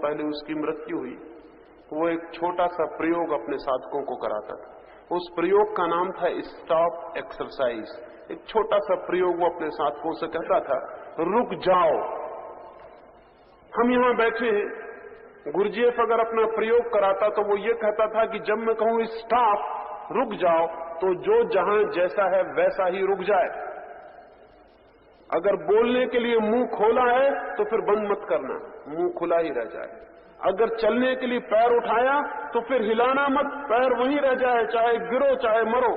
पहले उसकी मृत्यु हुई। वो एक छोटा सा प्रयोग अपने साधकों को कराता था। उस प्रयोग का नाम था स्टॉप एक्सरसाइज। एक छोटा सा प्रयोग वो अपने साधकों से कहता था, रुक जाओ। हम यहां बैठे हैं, गुरुजीएफ अगर अपना प्रयोग कराता तो वो ये कहता था कि जब मैं कहूं स्टॉप, रुक जाओ, तो जो जहां जैसा है वैसा ही रुक जाए। अगर बोलने के लिए मुंह खोला है तो फिर बंद मत करना, मुंह खुला ही रह जाए। अगर चलने के लिए पैर उठाया तो फिर हिलाना मत, पैर वहीं रह जाए, चाहे गिरो चाहे मरो।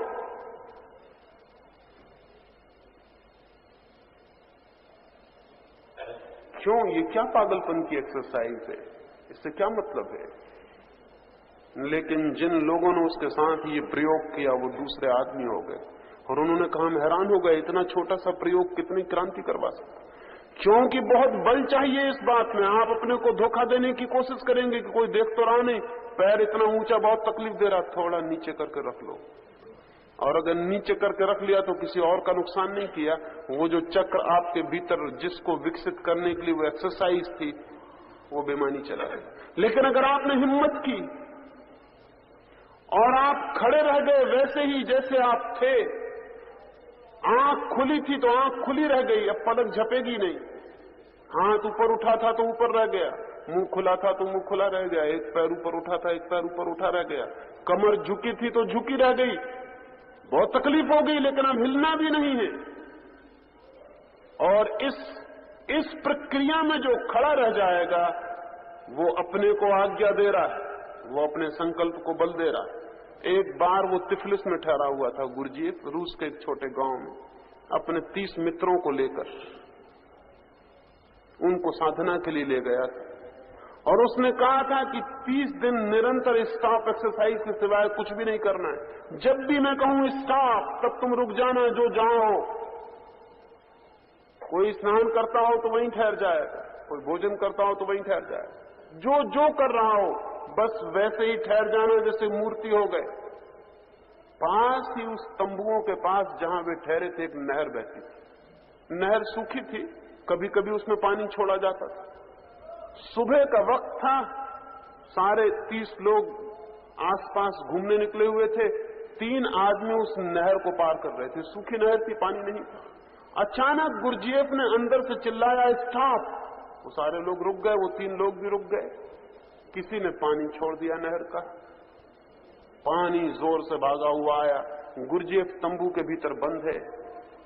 क्यों? ये क्या पागलपन की एक्सरसाइज है? इससे क्या मतलब है? लेकिन जिन लोगों ने उसके साथ ये प्रयोग किया वो दूसरे आदमी हो गए और उन्होंने कहा, हम हैरान हो गए, इतना छोटा सा प्रयोग कितनी क्रांति करवा सकता। क्योंकि बहुत बल चाहिए इस बात में। आप अपने को धोखा देने की कोशिश करेंगे कि कोई देख तो रहा नहीं, पैर इतना ऊंचा बहुत तकलीफ दे रहा, थोड़ा नीचे करके रख लो। और अगर नीचे करके रख लिया तो किसी और का नुकसान नहीं किया। वो जो चक्र आपके भीतर जिसको विकसित करने के लिए वो एक्सरसाइज थी, वो बेमानी चला गया। लेकिन अगर आपने हिम्मत की और आप खड़े रह गए वैसे ही जैसे आप थे, आंख खुली थी तो आंख खुली रह गई, अब पलक झपेगी नहीं। हाथ ऊपर उठा था तो ऊपर रह गया, मुंह खुला था तो मुंह खुला रह गया, एक पैर ऊपर उठा था एक पैर ऊपर उठा रह गया, कमर झुकी थी तो झुकी रह गई। बहुत तकलीफ हो गई लेकिन अब हिलना भी नहीं है। और इस प्रक्रिया में जो खड़ा रह जाएगा वो अपने को आज्ञा दे रहा है, वो अपने संकल्प को बल दे रहा है। एक बार वो तिफलिस में ठहरा हुआ था गुरुजीएफ, रूस के एक छोटे गांव में, अपने 30 मित्रों को लेकर उनको साधना के लिए ले गया था। और उसने कहा था कि 30 दिन निरंतर स्टॉप एक्सरसाइज के सिवाय कुछ भी नहीं करना है। जब भी मैं कहूं स्टॉप तब तुम रुक जाना, जो जहां हो। कोई स्नान करता हो तो वहीं ठहर जाएगा, कोई भोजन करता हो तो वहीं ठहर जाएगा, जो जो कर रहा हो बस वैसे ही ठहर जाना जैसे मूर्ति हो गए। पास ही उस तंबुओं के पास जहां वे ठहरे थे एक नहर बहती थी। नहर सूखी थी, कभी कभी उसमें पानी छोड़ा जाता था। सुबह का वक्त था, सारे 30 लोग आसपास घूमने निकले हुए थे। 3 आदमी उस नहर को पार कर रहे थे, सूखी नहर थी, पानी नहीं था। अचानक गुरुजीएफ ने अंदर से चिल्लाया, स्टॉप। वो सारे लोग रुक गए, वो 3 लोग भी रुक गए। किसी ने पानी छोड़ दिया नहर का, पानी जोर से भागा हुआ आया। गुरुजीएफ तंबू के भीतर बंद है।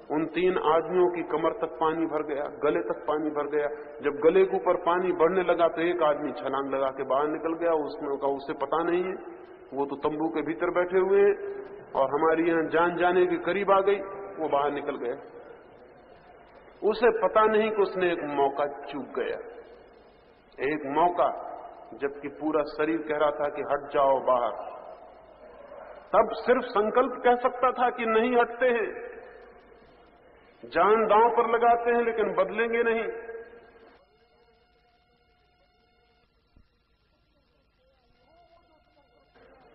उन 3 आदमियों की कमर तक पानी भर गया, गले तक पानी भर गया। जब गले के ऊपर पानी बढ़ने लगा तो एक आदमी छलांग लगा के बाहर निकल गया। उसने कहा उसे पता नहीं है, वो तो तंबू के भीतर बैठे हुए हैं और हमारी यहां जान जाने के करीब आ गई। वो बाहर निकल गया। उसे पता नहीं कि उसने एक मौका चूक गया, एक मौका, जबकि पूरा शरीर कह रहा था कि हट जाओ बाहर। तब सिर्फ संकल्प कह सकता था कि नहीं हटते हैं, जान दांव पर लगाते हैं लेकिन बदलेंगे नहीं।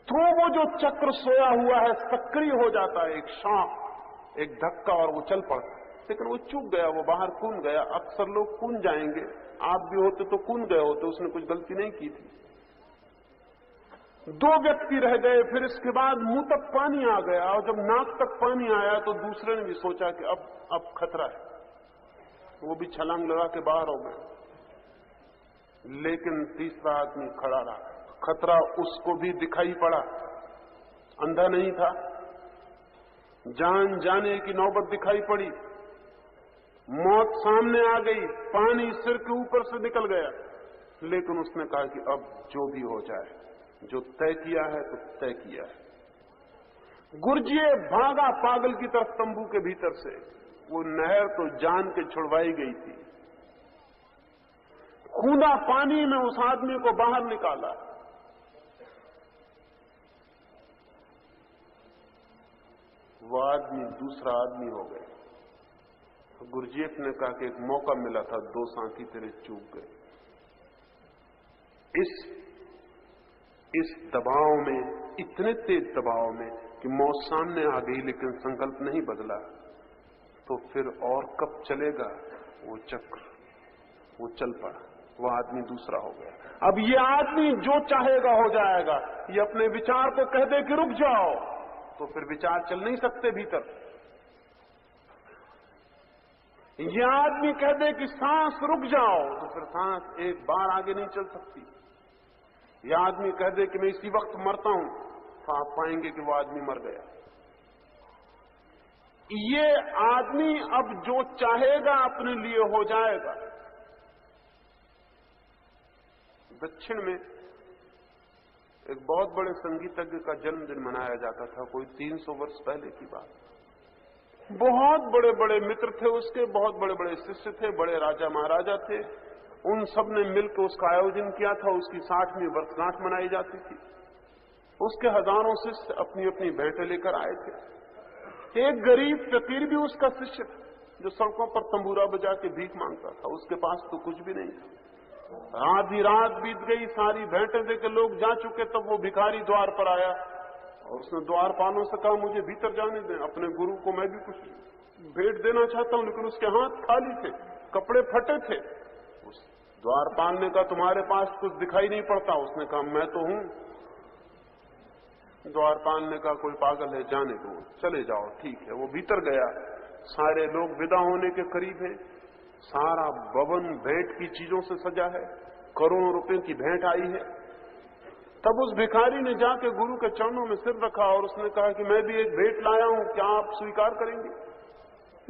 तो वो जो चक्र सोया हुआ है सक्रिय हो जाता है, एक शॉक, एक धक्का, और वो चल पड़ता। लेकिन वो चूक गया, वो बाहर कूद गया। अक्सर लोग कूद जाएंगे, आप भी होते तो कूद गए होते, उसने कुछ गलती नहीं की थी। 2 व्यक्ति रह गए, फिर इसके बाद मुंह तक पानी आ गया, और जब नाक तक पानी आया तो दूसरे ने भी सोचा कि अब खतरा है, वो भी छलांग लगा के बाहर हो गए। लेकिन तीसरा आदमी खड़ा रहा। खतरा उसको भी दिखाई पड़ा, अंधा नहीं था, जान जाने की नौबत दिखाई पड़ी, मौत सामने आ गई, पानी सिर के ऊपर से निकल गया। लेकिन उसने कहा कि अब जो भी हो जाए, जो तय किया है तो तय किया है। गुरुजीएफ भागा पागल की तरफ तंबू के भीतर से। वो नहर तो जान के छुड़वाई गई थी। कूदा पानी में, उस आदमी को बाहर निकाला। वो आदमी दूसरा आदमी हो गए। तो गुरुजीएफ ने कहा कि एक मौका मिला था, 2 साथी तेरे चूक गए। इस दबाव में, इतने तेज दबाव में कि मौत सामने आ गई लेकिन संकल्प नहीं बदला, तो फिर और कब चलेगा वो चक्र? वो चल पड़ा। वो आदमी दूसरा हो गया। अब ये आदमी जो चाहेगा हो जाएगा। ये अपने विचार को कह दे कि रुक जाओ, तो फिर विचार चल नहीं सकते भीतर। ये आदमी कह दे कि सांस रुक जाओ, तो फिर सांस एक बार आगे नहीं चल सकती। ये आदमी कह दे कि मैं इसी वक्त मरता हूं, तो आप पाएंगे कि वो आदमी मर गया। ये आदमी अब जो चाहेगा अपने लिए हो जाएगा। दक्षिण में एक बहुत बड़े संगीतज्ञ का जन्मदिन मनाया जाता था, कोई 300 वर्ष पहले की बात। बहुत बड़े बड़े मित्र थे उसके, बहुत बड़े बड़े शिष्य थे, बड़े राजा महाराजा थे। उन सब ने मिलकर उसका आयोजन किया था। उसकी 60वीं वर्षगांठ मनाई जाती थी। उसके हजारों शिष्य अपनी अपनी भेंटें लेकर आए थे। एक गरीब फकीर भी उसका शिष्य था, जो सड़कों पर तंबूरा बजा के भीख मांगता था। उसके पास तो कुछ भी नहीं था। आधी रात बीत गई, सारी भेंटें देकर लोग जा चुके, तब वो भिखारी द्वार पर आया और उसने द्वारपालों से कहा, मुझे भीतर जाने दें, अपने गुरु को मैं भी कुछ भेंट देना चाहता हूं। लेकिन उसके हाथ खाली थे, कपड़े फटे थे। उस द्वारपाल ने कहा, तुम्हारे पास कुछ दिखाई नहीं पड़ता? उसने कहा, मैं तो हूं। द्वारपाल ने कहा, कोई पागल है, जाने दो, चले जाओ, ठीक है। वो भीतर गया। सारे लोग विदा होने के करीब हैं। सारा भवन भेंट की चीजों से सजा है, करोड़ों रुपए की भेंट आई है। तब उस भिखारी ने जाके गुरु के चरणों में सिर रखा और उसने कहा कि मैं भी एक भेंट लाया हूं, क्या आप स्वीकार करेंगे?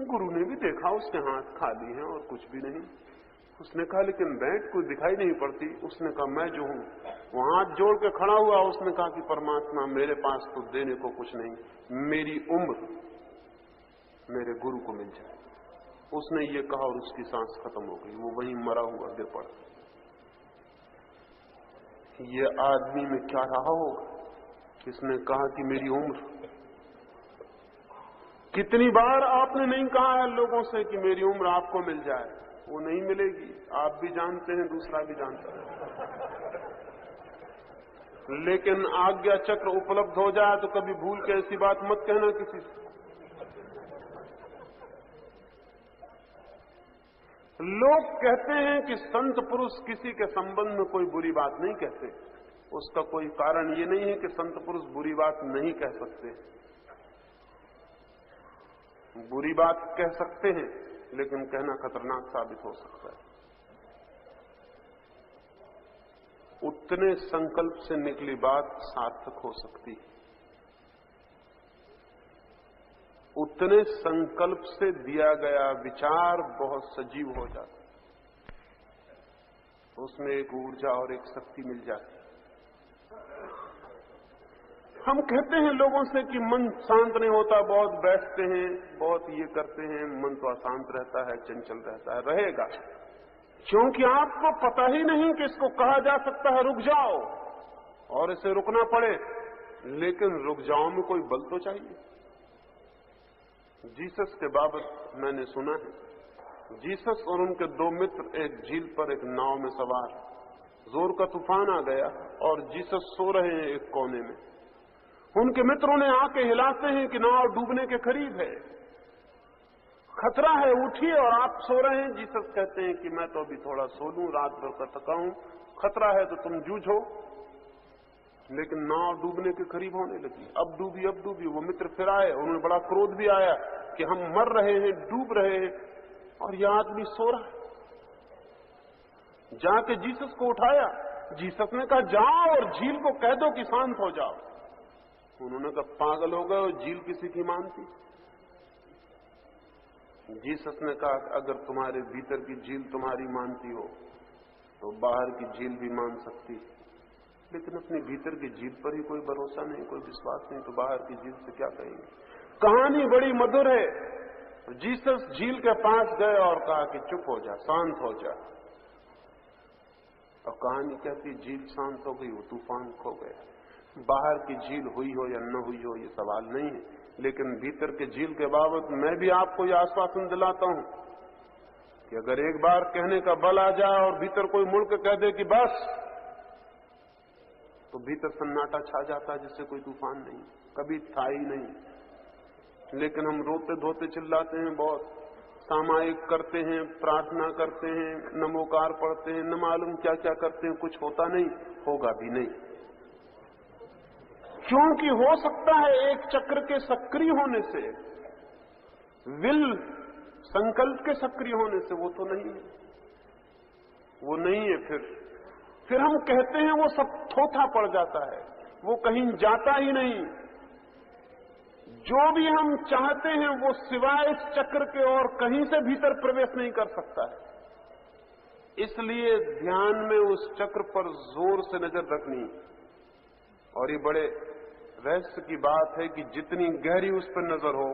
गुरु ने भी देखा, उसके हाथ खाली हैं और कुछ भी नहीं। उसने कहा, लेकिन भेंट कोई दिखाई नहीं पड़ती। उसने कहा, मैं जो हूं। वो हाथ जोड़ के खड़ा हुआ। उसने कहा कि परमात्मा, मेरे पास तो देने को कुछ नहीं, मेरी उम्र मेरे गुरु को मिल जाए। उसने ये कहा और उसकी सांस खत्म हो गई। वो वहीं मरा हुआ गिर पड़ा। ये आदमी में क्या रहा होगा? किसने कहा कि मेरी उम्र? कितनी बार आपने नहीं कहा है लोगों से कि मेरी उम्र आपको मिल जाए? वो नहीं मिलेगी। आप भी जानते हैं, दूसरा भी जानता है। लेकिन आज्ञा चक्र उपलब्ध हो जाए तो कभी भूल के ऐसी बात मत कहना किसी से। लोग कहते हैं कि संत पुरुष किसी के संबंध में कोई बुरी बात नहीं कहते। उसका कोई कारण ये नहीं है कि संत पुरुष बुरी बात नहीं कह सकते। बुरी बात कह सकते हैं, लेकिन कहना खतरनाक साबित हो सकता है। उतने संकल्प से निकली बात सार्थक हो सकती है। उतने संकल्प से दिया गया विचार बहुत सजीव हो जाता है। उसमें एक ऊर्जा और एक शक्ति मिल जाती है। हम कहते हैं लोगों से कि मन शांत नहीं होता, बहुत बैठते हैं, बहुत ये करते हैं, मन तो अशांत रहता है, चंचल रहता है। रहेगा, क्योंकि आपको पता ही नहीं कि इसको कहा जा सकता है रुक जाओ और इसे रुकना पड़े। लेकिन रुक जाओ में कोई बल तो चाहिए। जीसस के बाबत मैंने सुना है, जीसस और उनके दो मित्र एक झील पर एक नाव में सवार, जोर का तूफान आ गया और जीसस सो रहे हैं एक कोने में। उनके मित्रों ने आके हिलाते हैं कि नाव डूबने के करीब है, खतरा है, उठिए, और आप सो रहे हैं। जीसस कहते हैं कि मैं तो अभी थोड़ा सो लूं, रात भर का थका हूं, खतरा है तो तुम जूझो। लेकिन नाव डूबने के करीब होने लगी। अब डूबी, अब डूबी। वो मित्र फिर आए, उन्हें बड़ा क्रोध भी आया कि हम मर रहे हैं, डूब रहे हैं और यह आदमी सो रहा है। जाके जीसस को उठाया। जीसस ने कहा, जाओ और झील को कह दो कि शांत हो जाओ। उन्होंने कहा, पागल हो गए, झील किसी की मानती? जीसस ने कहा, अगर तुम्हारे भीतर की झील तुम्हारी मानती हो तो बाहर की झील भी मान सकती है। लेकिन अपने भीतर की झील पर ही कोई भरोसा नहीं, कोई विश्वास नहीं, तो बाहर की झील से क्या कहेंगे? कहानी बड़ी मधुर है। जीसस झील के पास गए और कहा कि चुप हो जा, शांत हो जा। और कहानी कहती झील शांत हो गई, वो तूफान खो गया। बाहर की झील हुई हो या न हुई हो ये सवाल नहीं है, लेकिन भीतर के झील के बाबत मैं भी आपको यह आश्वासन दिलाता हूं कि अगर एक बार कहने का बल आ जाए और भीतर कोई मुड़ के कह दे कि बस, तो भीतर सन्नाटा छा जाता है जिससे कोई तूफान नहीं, कभी था ही नहीं। लेकिन हम रोते धोते चिल्लाते हैं बहुत, सामायिक करते हैं, प्रार्थना करते हैं, नमोकार पढ़ते हैं, न मालूम क्या क्या करते हैं, कुछ होता नहीं, होगा भी नहीं। क्योंकि हो सकता है एक चक्र के सक्रिय होने से, विल संकल्प के सक्रिय होने से, वो तो नहीं है, वो नहीं है। फिर हम कहते हैं वो सब थोथा पड़ जाता है, वो कहीं जाता ही नहीं। जो भी हम चाहते हैं वो सिवाय इस चक्र के और कहीं से भीतर प्रवेश नहीं कर सकता है। इसलिए ध्यान में उस चक्र पर जोर से नजर रखनी। और ये बड़े रहस्य की बात है कि जितनी गहरी उस पर नजर हो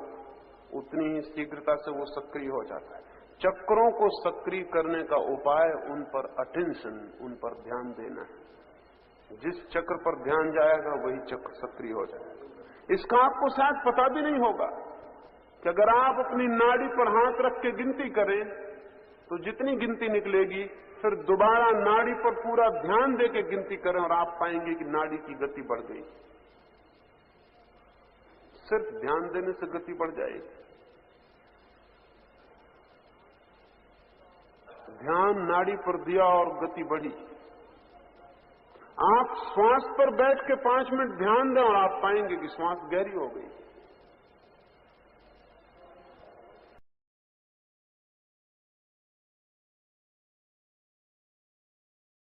उतनी ही शीघ्रता से वो सक्रिय हो जाता है। चक्रों को सक्रिय करने का उपाय उन पर अटेंशन, उन पर ध्यान देना है। जिस चक्र पर ध्यान जाएगा वही चक्र सक्रिय हो जाएगा। इसका आपको शायद पता भी नहीं होगा कि अगर आप अपनी नाड़ी पर हाथ रख के गिनती करें तो जितनी गिनती निकलेगी, फिर दोबारा नाड़ी पर पूरा ध्यान दे के गिनती करें और आप पाएंगे कि नाड़ी की गति बढ़ गई। सिर्फ ध्यान देने से गति बढ़ जाएगी। ध्यान नाड़ी पर दिया और गति बढ़ी। आप श्वास पर बैठ के 5 मिनट ध्यान दें और आप पाएंगे कि श्वास गहरी हो गई।